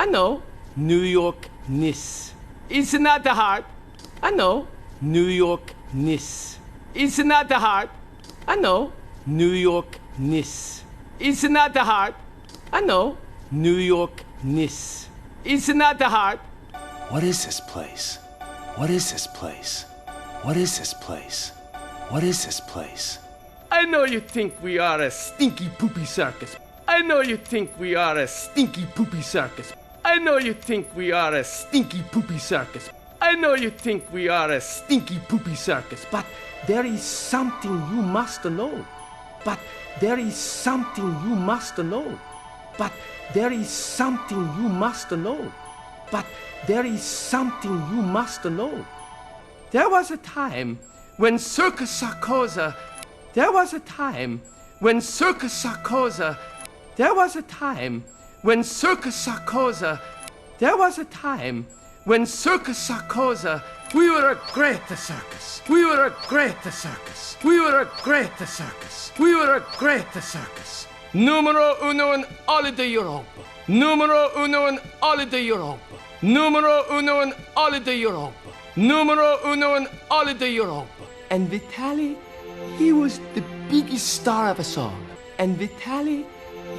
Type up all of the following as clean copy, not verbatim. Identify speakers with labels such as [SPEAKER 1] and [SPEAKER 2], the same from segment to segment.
[SPEAKER 1] I know. New York-ness. It's not that hard. I know. New York-ness. It's not that hard. I know. New York-ness. It's not that hard. I know. New York-ness. It's not that hard.
[SPEAKER 2] What is this place? What is this place? What is this place? What is this place?
[SPEAKER 1] I know you think we are a stinky poopy circus. I know you think we are a stinky poopy circus. I know you think we are a stinky poopy circus. I know you think we are a stinky poopy circus. But there is something you must know. But there is something you must know. But there is something you must know. But there is something you must know. There was a time when Circus Sarkoza. There was a time when Circus Sarkoza. There was a time when Circus Sarkoza. There was a time when Circus Sarkoza. We were a great circus. We were a great circus. We were a great circus. We were a great circus. Numero uno in all of Europe. Numero uno in all of Europe. Numero uno in all of Europe. Numero uno in all of Europe. And Vitali, he was the biggest star of us all. And Vitali,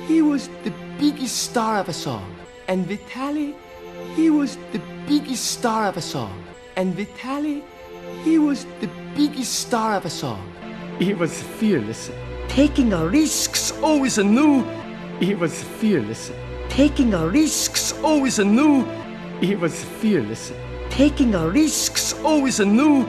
[SPEAKER 1] he was the biggest star of us all. And Vitali, he was the biggest star of us all. And Vitali, he was the biggest star of us all. He was fearless. Taking a risks always anew. He was fearless. Taking a risks always anew. He was fearless. Taking a risks always anew.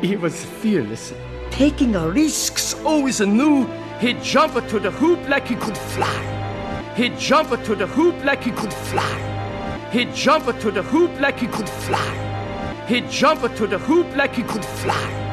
[SPEAKER 1] He was fearless. Taking a risks always anew. He'd jump to the hoop like he could fly. He'd jump to the hoop like he could fly. He'd jump to the hoop like he could fly. He'd jump to the hoop like he could fly.